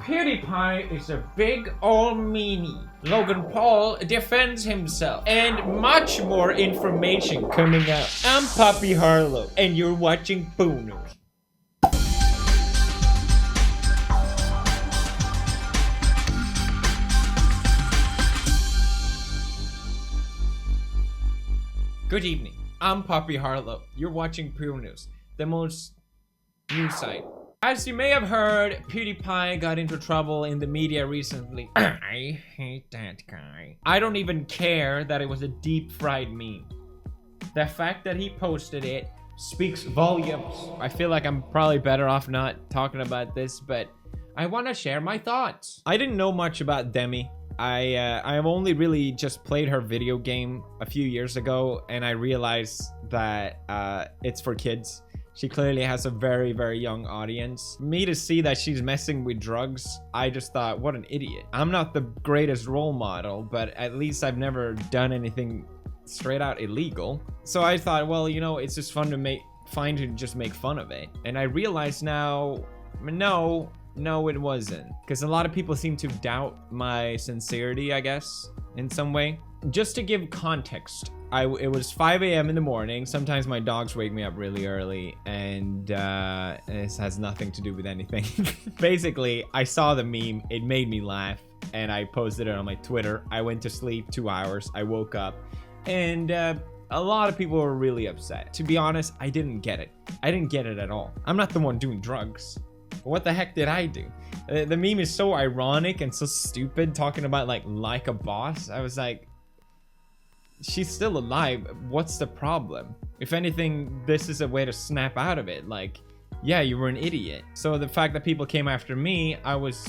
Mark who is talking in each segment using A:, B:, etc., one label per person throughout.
A: PewDiePie is a big old meanie. Logan Paul defends himself. And much more information coming up. I'm Poppy Harlow, and you're watching Poo News. Good evening. I'm Poppy Harlow. You're watching Poo News, the most news site. As you may have heard, PewDiePie got into trouble in the media recently. I hate that guy. I don't even care that it was a deep fried meme. The fact that he posted it speaks volumes. I feel like I'm probably better off not talking about this, but I want to share my thoughts. I didn't know much about Demi. I've only really just played her video game a few years ago, and I realized that it's for kids. She clearly has a very, very young audience. Me to see that she's messing with drugs, I just thought, what an idiot. I'm not the greatest role model, but at least I've never done anything straight out illegal. So I thought, well, you know, it's just fun to just make fun of it. And I realize now, no, it wasn't. Because a lot of people seem to doubt my sincerity, I guess, in some way. Just to give context, it was 5 a.m. in the morning. Sometimes my dogs wake me up really early, and this has nothing to do with anything. Basically, I saw the meme, it made me laugh, and I posted it on my Twitter. I went to sleep 2 hours, I woke up, and a lot of people were really upset. To be honest, I didn't get it. I didn't get it at all. I'm not the one doing drugs. What the heck did I do? The meme is so ironic and so stupid, talking about like a boss. I was like, she's still alive. What's the problem? If anything, this is a way to snap out of it. Like, yeah, you were an idiot. So the fact that people came after me, I was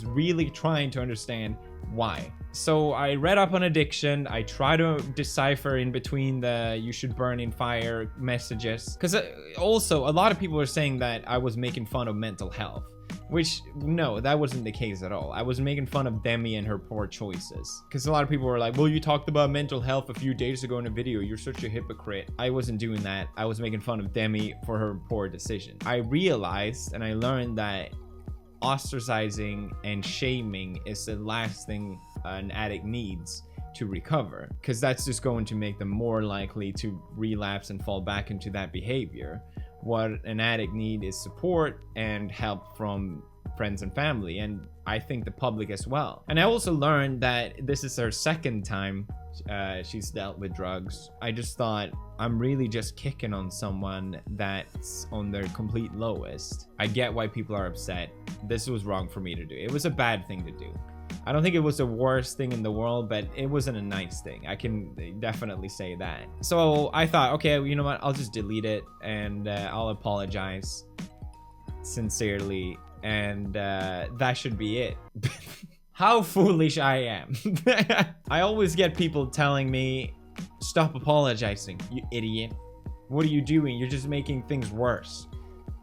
A: really trying to understand why. So I read up on addiction. I try to decipher in between the "you should burn in fire" messages. Because also, a lot of people were saying that I was making fun of mental health. Which, no, that wasn't the case at all. I was making fun of Demi and her poor choices. Because a lot of people were like, well, you talked about mental health a few days ago in a video. You're such a hypocrite. I wasn't doing that. I was making fun of Demi for her poor decision. I realized and I learned that ostracizing and shaming is the last thing an addict needs to recover. Because that's just going to make them more likely to relapse and fall back into that behavior. What an addict needs is support and help from friends and family, and I think the public as well. And I also learned that this is her second time she's dealt with drugs. I just thought, I'm really just kicking on someone that's on their complete lowest. I get why people are upset. This was wrong for me to do. It was a bad thing to do. I don't think it was the worst thing in the world, but it wasn't a nice thing. I can definitely say that. So I thought, okay, you know what? I'll just delete it, and I'll apologize sincerely, and that should be it. How foolish I am. I always get people telling me, stop apologizing, you idiot. What are you doing? You're just making things worse.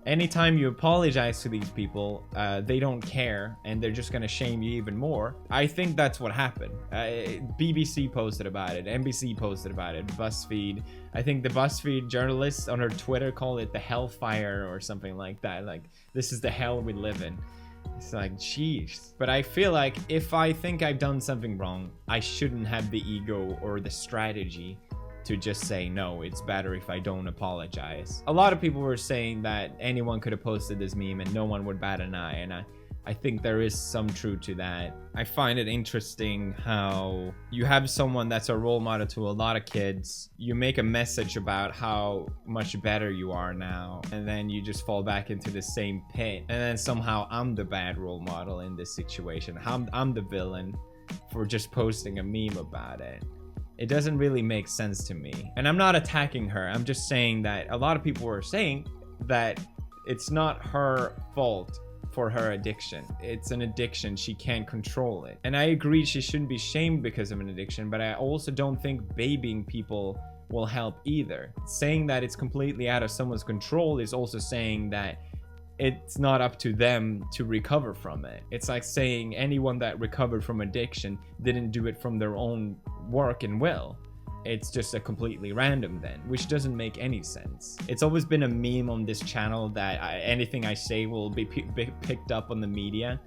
A: Anytime you apologize to these people, they don't care, and they're just gonna shame you even more. I think that's what happened. BBC posted about it, NBC posted about it, BuzzFeed. I think the BuzzFeed journalist on her Twitter called it the hellfire or something like that. Like, this is the hell we live in. It's like, jeez. But I feel like if I think I've done something wrong, I shouldn't have the ego or the strategy to just say, no, it's better if I don't apologize. A lot of people were saying that anyone could have posted this meme and no one would bat an eye, and I think there is some truth to that. I find it interesting how you have someone that's a role model to a lot of kids. You make a message about how much better you are now, and then you just fall back into the same pit. And then somehow I'm the bad role model in this situation. I'm the villain for just posting a meme about it. It doesn't really make sense to me. And I'm not attacking her. I'm just saying that a lot of people were saying that it's not her fault for her addiction. It's an addiction. She can't control it. And I agree she shouldn't be shamed because of an addiction, but I also don't think babying people will help either. Saying that it's completely out of someone's control is also saying that it's not up to them to recover from it. It's like saying anyone that recovered from addiction didn't do it from their own work and will. It's just a completely random then, which doesn't make any sense. It's always been a meme on this channel that anything I say will be picked up on the media.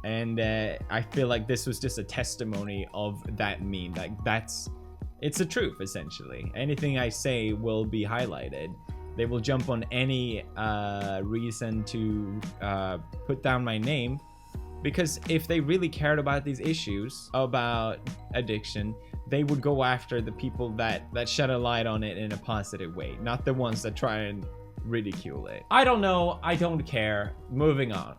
A: And I feel like this was just a testimony of that meme. Like, it's the truth, essentially. Anything I say will be highlighted. They will jump on any reason to put down my name, because if they really cared about these issues about addiction, they would go after the people that shed a light on it in a positive way, not the ones that try and ridicule it. I don't know. I don't care. Moving on.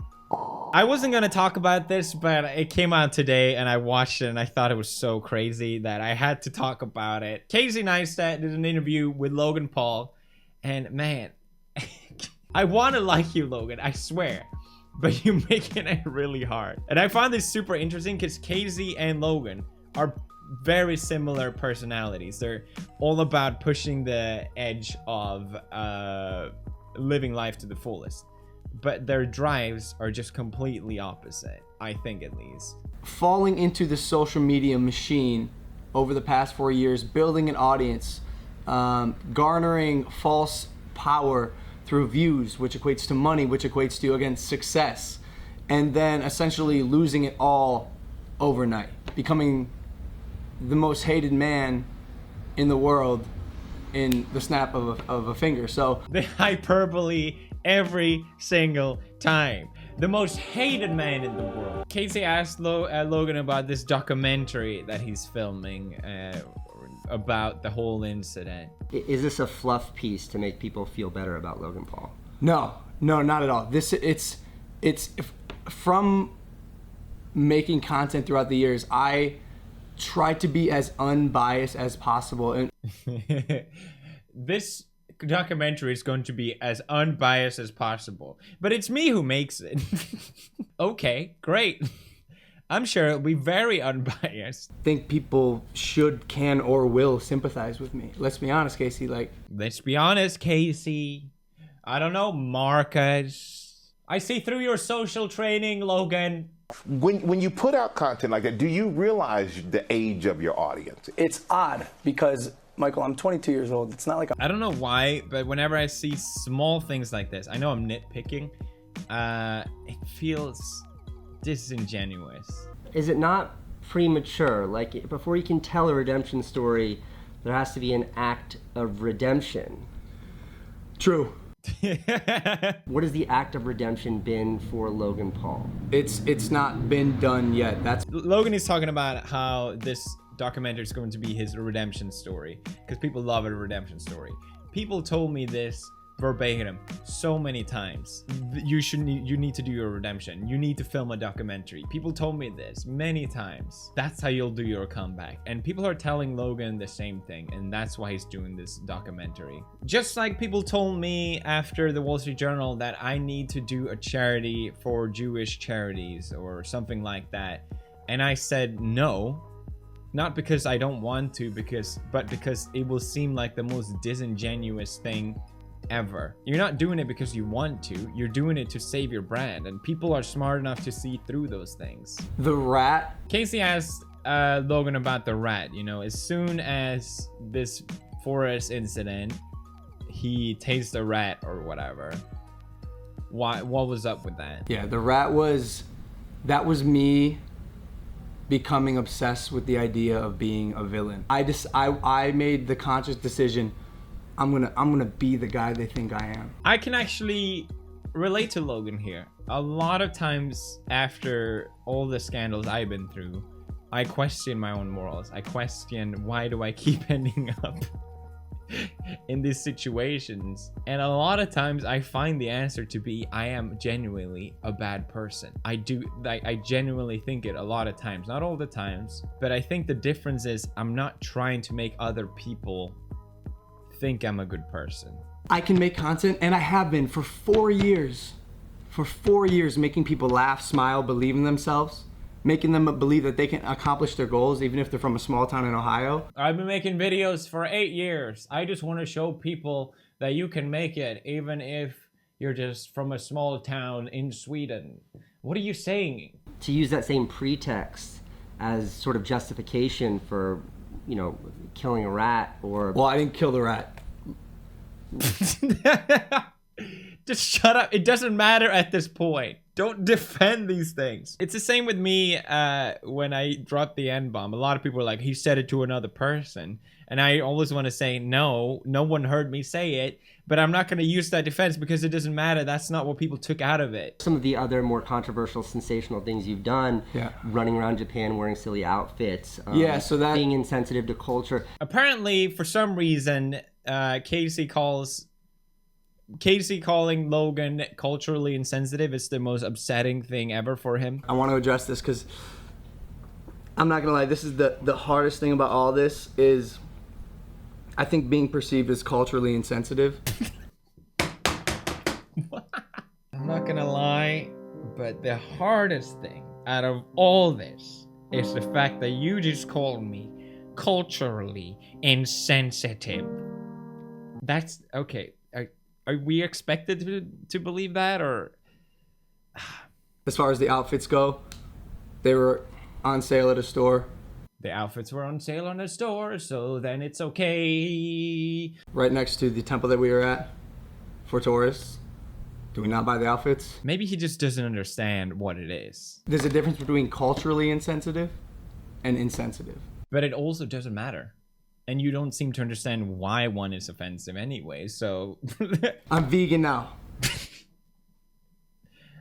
A: I wasn't gonna talk about this, but it came out today and I watched it and I thought it was so crazy that I had to talk about it. Casey Neistat did an interview with Logan Paul, and man, I want to like you, Logan, I swear, but you're making it really hard. And I found this super interesting because Casey and Logan are very similar personalities. They're all about pushing the edge of living life to the fullest. But their drives are just completely opposite, I think, at least.
B: Falling into the social media machine over the past 4 years, building an audience, garnering false power through views, which equates to money, which equates to, again, success, and then essentially losing it all overnight, becoming the most hated man in the world in the snap of a finger. So
A: the hyperbole every single time. The most hated man in the world. Casey asked Logan about this documentary that he's filming about the whole incident.
C: Is this a fluff piece to make people feel better about Logan Paul?
B: No, not at all. From making content throughout the years, I try to be as unbiased as possible. And
A: this documentary is going to be as unbiased as possible, but it's me who makes it. Okay, great. I'm sure it'll be very unbiased.
B: I think people should, can, or will sympathize with me. Let's be honest, Casey.
A: Let's be honest, Casey. I don't know, Marcus. I see through your social training, Logan.
D: When you put out content like that, do you realize the age of your audience?
B: It's odd because, Michael, I'm 22 years old. It's not like
A: I don't know why, but whenever I see small things like this, I know I'm nitpicking, it feels disingenuous.
C: Is it not premature? Like, before you can tell a redemption story, there has to be an act of redemption.
B: True.
C: What has the act of redemption been for Logan Paul?
B: It's not been done yet.
A: Logan is talking about how this documentary is going to be his redemption story, because people love a redemption story. People told me this verbatim so many times. You need to do your redemption. You need to film a documentary. People told me this many times. That's how you'll do your comeback. And people are telling Logan the same thing, and that's why he's doing this documentary. Just like people told me after the Wall Street Journal that I need to do a charity for Jewish charities or something like that, and I said no. Not because I don't want to, but because it will seem like the most disingenuous thing ever. You're not doing it because you want to. You're doing it to save your brand, and people are smart enough to see through those things.
B: The rat.
A: Casey asked Logan about the rat. You know, as soon as this forest incident, he tased a rat or whatever. What was up with that?
B: Yeah, the rat that was me becoming obsessed with the idea of being a villain. I made the conscious decision, I'm gonna be the guy they think I am.
A: I can actually relate to Logan here. A lot of times after all the scandals I've been through, I question my own morals. I question, why do I keep ending up in these situations? And a lot of times I find the answer to be, I am genuinely a bad person. I genuinely think it a lot of times, not all the times, but I think the difference is I'm not trying to make other people think I'm a good person.
B: I can make content, and I have been for 4 years. For 4 years, making people laugh, smile, believe in themselves, making them believe that they can accomplish their goals even if they're from a small town in Ohio.
A: I've been making videos for 8 years. I just want to show people that you can make it even if you're just from a small town in Sweden. What are you saying?
C: To use that same pretext as sort of justification for, you know, killing a rat or...
B: Well, I didn't kill the rat.
A: Just shut up. It doesn't matter at this point. Don't defend these things. It's the same with me when I dropped the N-bomb. A lot of people are like, he said it to another person. And I always want to say, no one heard me say it. But I'm not going to use that defense because it doesn't matter. That's not what people took out of it.
C: Some of the other more controversial, sensational things you've done, running around Japan wearing silly outfits,
B: so that
C: being insensitive to culture.
A: Apparently, for some reason, Casey calling Logan culturally insensitive is the most upsetting thing ever for him.
B: I want to address this because I'm not gonna lie, this is the hardest thing about all this is I think being perceived as culturally insensitive.
A: I'm not gonna lie, but the hardest thing out of all this is the fact that you just called me culturally insensitive. That's okay. Are we expected to believe that, or?
B: As far as the outfits go, they were on sale at a store.
A: The outfits were on sale on the store, so then it's okay.
B: Right next to the temple that we were at for tourists. Do we not buy the outfits?
A: Maybe he just doesn't understand what it is.
B: There's a difference between culturally insensitive and insensitive.
A: But it also doesn't matter. And you don't seem to understand why one is offensive anyway, so...
B: I'm vegan now.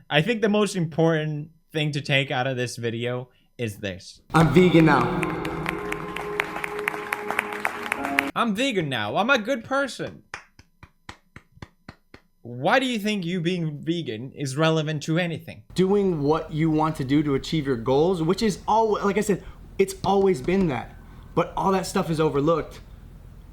A: I think the most important thing to take out of this video is this.
B: I'm vegan now.
A: I'm vegan now. I'm a good person. Why do you think you being vegan is relevant to anything?
B: Doing what you want to do to achieve your goals, which is always, like I said, it's always been that. But all that stuff is overlooked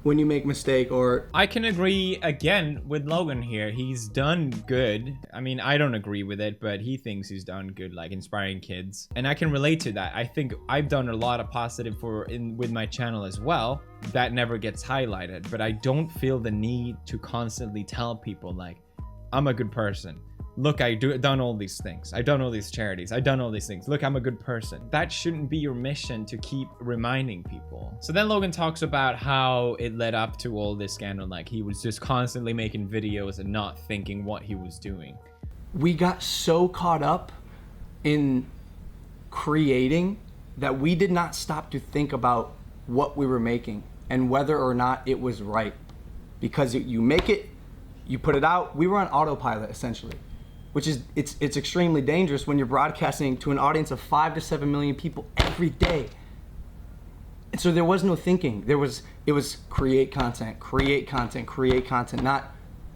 B: when you make a mistake or...
A: I can agree again with Logan here. He's done good. I mean, I don't agree with it, but he thinks he's done good, like inspiring kids. And I can relate to that. I think I've done a lot of positive with my channel as well. That never gets highlighted, but I don't feel the need to constantly tell people like, I'm a good person. Look, done all these things. I've done all these charities. I've done all these things. Look, I'm a good person. That shouldn't be your mission to keep reminding people. So then Logan talks about how it led up to all this scandal. Like he was just constantly making videos and not thinking what he was doing.
B: We got so caught up in creating that we did not stop to think about what we were making and whether or not it was right. Because you make it, you put it out. We were on autopilot essentially. Which is, it's extremely dangerous when you're broadcasting to an audience of 5 to 7 million people every day. And so there was no thinking. It was create content, not,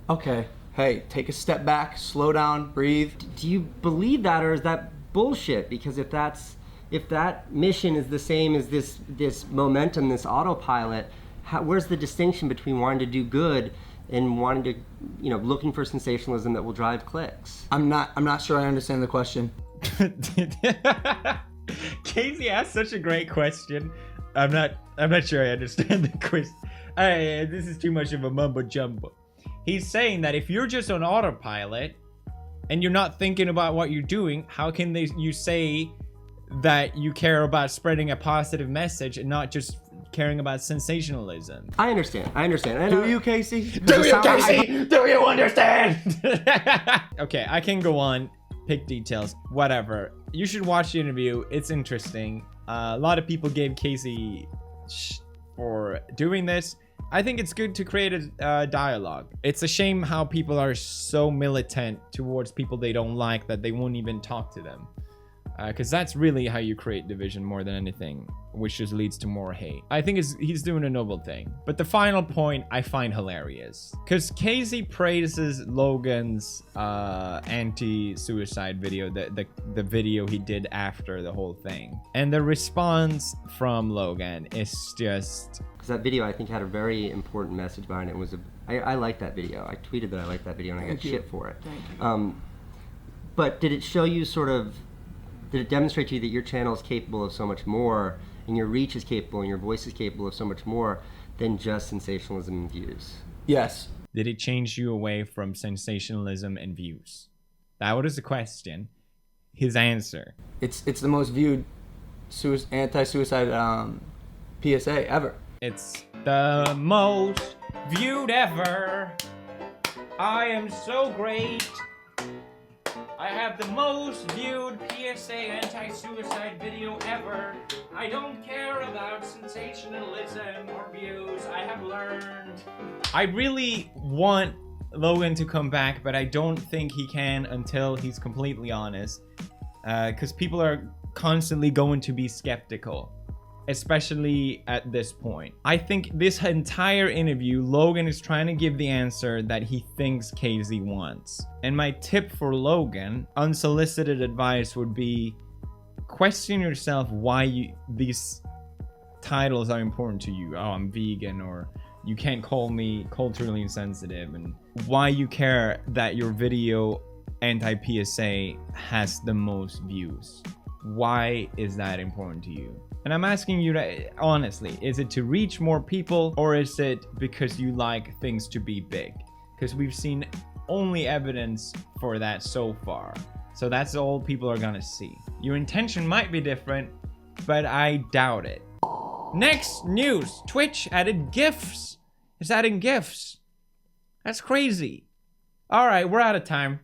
B: okay, hey, take a step back, slow down, breathe.
C: Do you believe that, or is that bullshit? Because if that mission is the same as this momentum, this autopilot, where's the distinction between wanting to do good and wanting to, looking for sensationalism that will drive clicks?
B: I'm not sure I understand the question.
A: Casey asked such a great question. I'm not sure I understand the question. This is too much of a mumbo jumbo. He's saying that if you're just on autopilot and you're not thinking about what you're doing, how can you say that you care about spreading a positive message and not just caring about sensationalism?
C: I understand.
B: Do you, Casey?
A: Do you understand? Okay, I can go on, pick details, whatever. You should watch the interview. It's interesting. A lot of people gave Casey for doing this. I think it's good to create a dialogue. It's a shame how people are so militant towards people they don't like that they won't even talk to them. Because that's really how you create division more than anything, which just leads to more hate. I think he's doing a noble thing. But the final point I find hilarious. Because Casey praises Logan's anti-suicide video, the video he did after the whole thing. And the response from Logan is just...
C: Because that video, I think, had a very important message behind it. I liked that video. I tweeted that I liked that video and I got shit for it. But did it show you did it demonstrate to you that your channel is capable of so much more, and your reach is capable, and your voice is capable of so much more than just sensationalism and views?
B: Yes.
A: Did it change you away from sensationalism and views? That was the question. His answer.
B: It's the most viewed anti-suicide PSA ever.
A: It's the most viewed ever. I am so great. I have the most viewed PSA anti-suicide video ever. I don't care about sensationalism or views. I have learned. I really want Logan to come back, but I don't think he can until he's completely honest. Because people are constantly going to be skeptical, especially at this point. I think this entire interview, Logan is trying to give the answer that he thinks KZ wants. And my tip for Logan, unsolicited advice, would be question yourself why these titles are important to you. Oh, I'm vegan, or you can't call me culturally insensitive, and why you care that your video anti-PSA has the most views. Why is that important to you? And I'm asking you to, honestly, is it to reach more people, or is it because you like things to be big? Because we've seen only evidence for that so far. So that's all people are gonna see. Your intention might be different, but I doubt it. Next news, Twitch added GIFs. It's adding GIFs. That's crazy. All right, we're out of time.